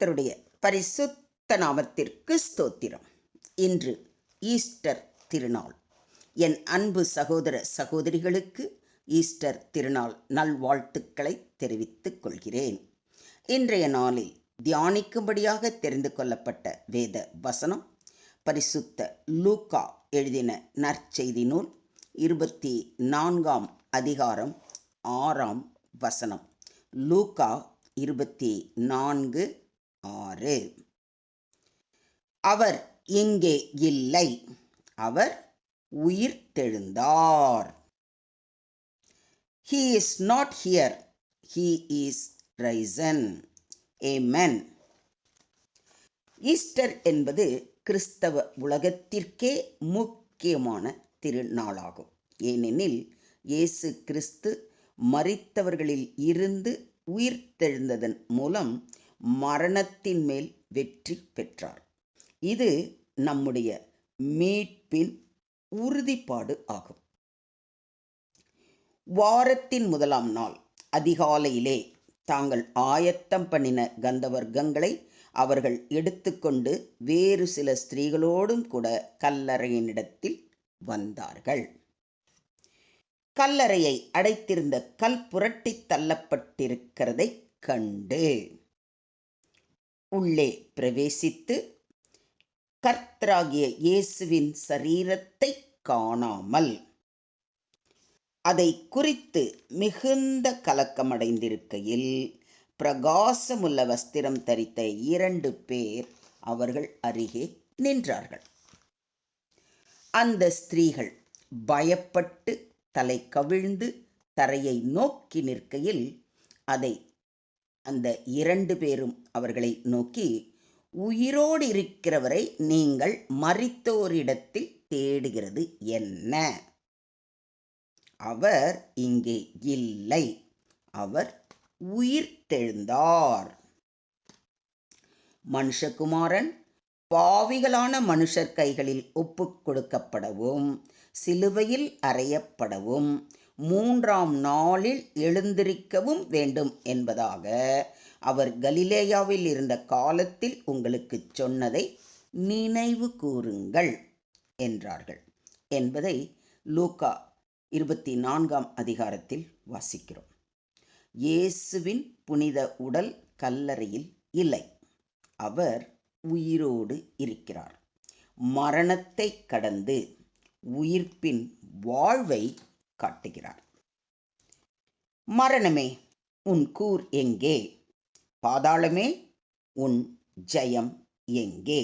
கர்த்தருடைய பரிசுத்த நாமத்திற்கு ஸ்தோத்திரம். இன்று ஈஸ்டர் திருநாள். என் அன்பு சகோதர சகோதரிகளுக்கு ஈஸ்டர் திருநாள் நல்வாழ்த்துக்களை தெரிவித்துக் கொள்கிறேன். இன்றைய நாளில் தியானிக்கும்படியாக தெரிந்து கொள்ளப்பட்ட வேத வசனம் பரிசுத்த லூக்கா எழுதின நற்செய்தி நூல் 24ஆம் அதிகாரம் 6ஆம் வசனம். லூக்கா 24:6. அவர் இங்கே இல்லை, அவர் உயிர்த்தெழுந்தார். He is not here, he is risen. Amen. Easter என்பது கிறிஸ்தவ உலகத்திற்கே முக்கியமான திருநாளாகும். ஏனெனில் இயேசு கிறிஸ்து மரித்தவர்களில் இருந்து உயிர்த்தெழுந்ததன் மூலம் மரணத்தின் மேல் வெற்றி பெற்றார். இது நம்முடைய மீட்பின் உறுதிப்பாடு ஆகும். வாரத்தின் முதலாம் நாள் அதிகாலையிலே தாங்கள் ஆயத்தம் பண்ணின கந்தவர்க்கங்களை அவர்கள் எடுத்துக்கொண்டு வேறு சில ஸ்திரீகளோடும் கூட கல்லறையினிடத்தில் வந்தார்கள். கல்லறையை அடைத்திருந்த கல் புரட்டி தள்ளப்பட்டிருக்கிறதை கண்டு உள்ளே பிரவேசித்து கர்த்தராகிய இயேசுவின் சரீரத்தை காணாமல் அதை குறித்து மிகுந்த கலக்கமடைந்திருக்கையில் பிரகாசமுள்ள வஸ்திரம் தரித்த 2 பேர் அவர்கள் அருகே நின்றார்கள். அந்த ஸ்திரீகள் பயப்பட்டு தலை கவிழ்ந்து தரையை நோக்கி நிற்கையில் அந்த 2 பேரும் அவர்களை நோக்கி, உயிரோடு இருக்கிறவரை நீங்கள் மரித்தோரிடத்தில் தேடுகிறது என்ன? அவர் இங்கே இல்லை, அவர் உயிர்த்தெழுந்தார். மனுஷகுமாரன் பாவிகளான மனுஷர் கைகளில் ஒப்புக் கொடுக்கப்படவும் சிலுவையில் அறையப்படவும் 3ஆம் நாளில் எழுந்திருக்கவும் வேண்டும் என்பதாக அவர் கலிலேயாவில் இருந்த காலத்தில் உங்களுக்கு சொன்னதை நினைவு கூறுங்கள் என்றார்கள் என்பதை லூக்கா 24ஆம் அதிகாரத்தில் வாசிக்கிறோம். இயேசுவின் புனித உடல் கல்லறையில் இல்லை, அவர் உயிரோடு இருக்கிறார். மரணத்தை கடந்து உயிர்ப்பின் வாழ்வை காட்டுகிறார். மரணமே உன் கூர் எங்கே? பாதாளமே உன் ஜெயம் எங்கே?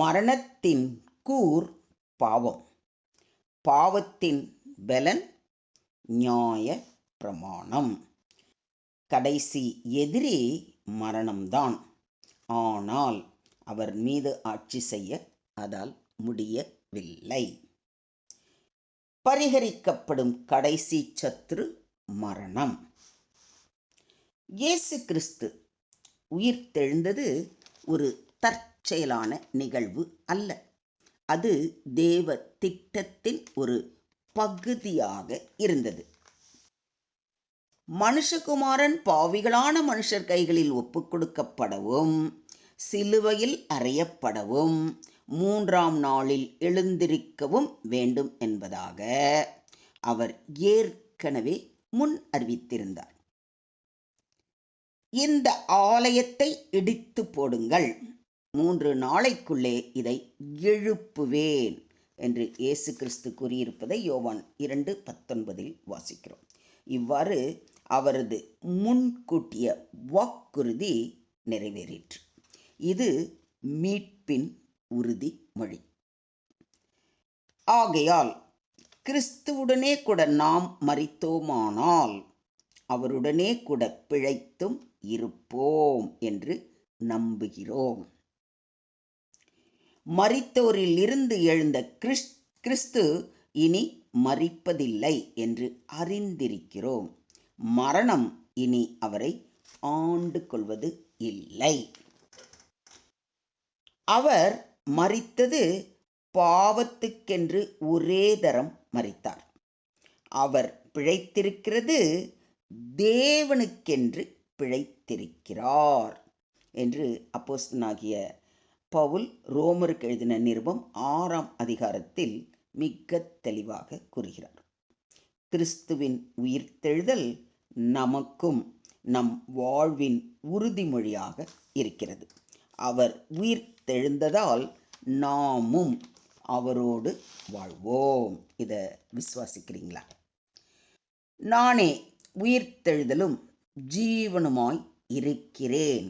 மரணத்தின் கூர் பாவம், பாவத்தின் பலன் நியாய பிரமாணம். கடைசி எதிரி மரணம்தான். ஆனால் அவர் மீது ஆட்சி செய்ய அதால் முடியவில்லை. பரிகரிக்கப்படும் கடைசி சத்துரு மரணம். இயேசு கிறிஸ்து உயிர்த்தெழுந்தது ஒரு தற்செயலான நிகழ்வு அல்ல. அது தேவ திட்டத்தின் ஒரு பகுதியாக இருந்தது. மனுஷகுமாரன் பாவிகளான மனுஷர் கைகளில் ஒப்புக் கொடுக்கப்படவும் சிலுவையில் அறையப்படவும் 3ஆம் நாளில் எழுந்திருக்கவும் வேண்டும் என்பதாக அவர் ஏற்கனவே முன் அறிவித்திருந்தார். இந்த ஆலயத்தை இடித்து போடுங்கள், 3 நாளைக்குள்ளே இதை எழுப்புவேன் என்று இயேசு கிறிஸ்து கூறியிருப்பதை யோவான் 2:19 வாசிக்கிறோம். இவ்வாறு அவரது முன்கூட்டிய வாக்குறுதி நிறைவேறிற்று. இது மீட்பின் உறுதிமொழி. ஆகையால் கிறிஸ்துவுடனே கூட நாம் மரித்தோமானால் அவருடனே கூட பிழைத்தும் இருப்போம் என்று நம்புகிறோம். மரித்தோரில் இருந்து எழுந்த கிறிஸ்து இனி மரிப்பதில்லை என்று அறிந்திருக்கிறோம். மரணம் இனி அவரை ஆண்டு கொள்வது இல்லை. அவர் மரித்தது பாவத்துக்கென்று ஒரே தரம் மரித்தார். அவர் பிழைத்திருக்கிறது தேவனுக்கென்று பிழைத்திருக்கிறார் என்று அப்போஸ்தலனாகிய பவுல் ரோமருக்கு எழுதின நிருபம் 6ஆம் அதிகாரத்தில் மிக தெளிவாக கூறுகிறார். கிறிஸ்துவின் உயிர்த்தெழுதல் நமக்கும் நம் வாழ்வின் உறுதிமொழியாக இருக்கிறது. அவர் உயிர்த்தெழுந்ததால் நாமும் அவரோடு வாழ்வோம். இதை விசுவாசிக்கிறீங்களா? நானே உயிர்த்தெழுதலும் ஜீவனுமாய் இருக்கிறேன்.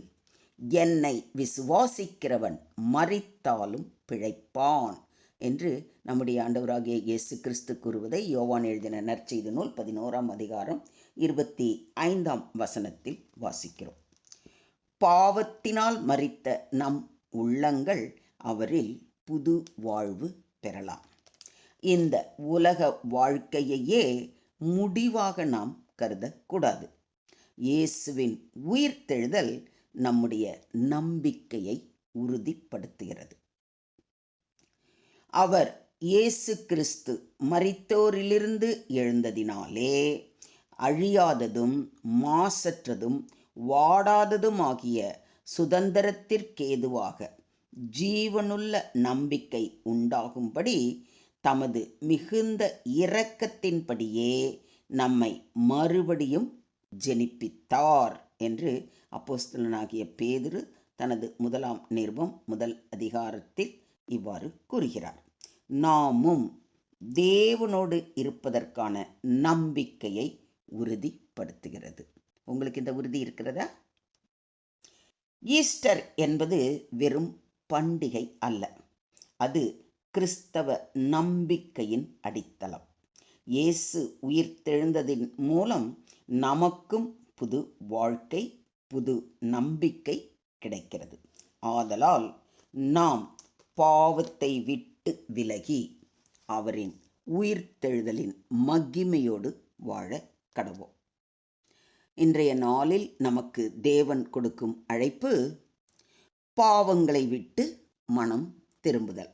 என்னை விசுவாசிக்கிறவன் மரித்தாலும் பிழைப்பான் என்று நம்முடைய ஆண்டவராகிய இயேசு கிறிஸ்து கூறுவதை யோவான் எழுதின நற்செய்தி நூல் 11ஆம் அதிகாரம் 25ஆம் வசனத்தில் வாசிக்கிறோம். பாவத்தினால் மரித்த நம் உள்ளங்கள் அவரில் புது வாழ்வு பெறலாம். இந்த உலக வாழ்க்கையையே முடிவாக நாம் கருதக்கூடாது. இயேசுவின் உயிர்த்தெழுதல் நம்முடைய நம்பிக்கையை உறுதிப்படுத்துகிறது. அவர் இயேசு கிறிஸ்து மரித்தோரிலிருந்து எழுந்ததினாலே அழியாததும் மாசற்றதும் வாடாததுமாகிய சுதந்திரத்திற்கேதுவாக ஜீவனுள்ள நம்பிக்கை உண்டாகும்படி தமது மிகுந்த இரக்கத்தின்படியே நம்மை மறுபடியும் ஜெனிப்பித்தார் என்று அப்போஸ்தலனாகிய பேதுரு தனது 1ஆம் நிருபம் 1 அதிகாரத்தில் இவ்வாறு கூறுகிறார். நாமும் தேவனோடு இருப்பதற்கான நம்பிக்கையை உறுதிப்படுத்துகிறது. உங்களுக்கு இந்த உறுதி இருக்கிறதா? ஈஸ்டர் என்பது வெறும் பண்டிகை அல்ல, அது கிறிஸ்தவ நம்பிக்கையின் அடித்தளம். இயேசு உயிர்த்தெழுந்ததின் மூலம் நமக்கும் புது வாழ்க்கை, புது நம்பிக்கை கிடைக்கிறது. ஆதலால் நாம் பாவத்தை விட்டு விலகி அவரின் உயிர்த்தெழுதலின் மகிமையோடு வாழ கடவோம். இன்றைய நாளில் நமக்கு தேவன் கொடுக்கும் அழைப்பு பாவங்களை விட்டு மனம் திரும்புதல்,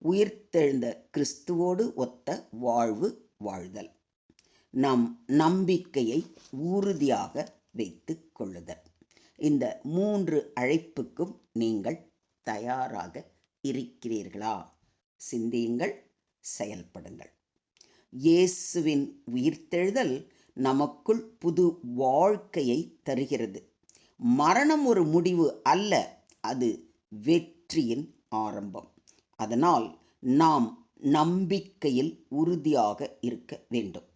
உயிர்த்தெழுந்த கிறிஸ்துவோடு ஒத்த வாழ்வு வாழ்தல், நம் நம்பிக்கையை உறுதியாக வைத்துக் கொள்ளுதல். இந்த 3 அழைப்புக்கும் நீங்கள் தயாராக இருக்கிறீர்களா? சிந்தியுங்கள், செயல்படுங்கள். இயேசுவின் உயிர்த்தெழுதல் நமக்குள் புது வாழ்க்கையை தருகிறது. மரணம் ஒரு முடிவு அல்ல, அது வெற்றியின் ஆரம்பம். அதனால் நாம் நம்பிக்கையில் உறுதியாக இருக்க வேண்டும்.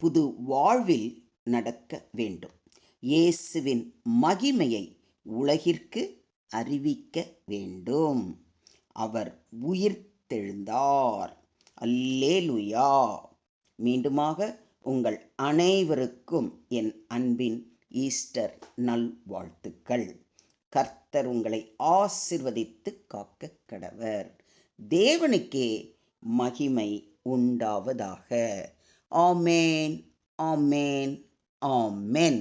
புது வாழ்வில் நடக்க வேண்டும். இயேசுவின் மகிமையை உலகிற்கு அறிவிக்க வேண்டும். அவர் உயிர்த்தெழுந்தார். அல்லேலூயா. மீண்டுமாக உங்கள் அனைவருக்கும் என் அன்பின் ஈஸ்டர் நல்வாழ்த்துக்கள். கர்த்தர் உங்களை ஆசீர்வதித்து காக்க கடவர். தேவனுக்கே மகிமை உண்டாவதாக. ஆமேன், ஆமேன், ஆமென்.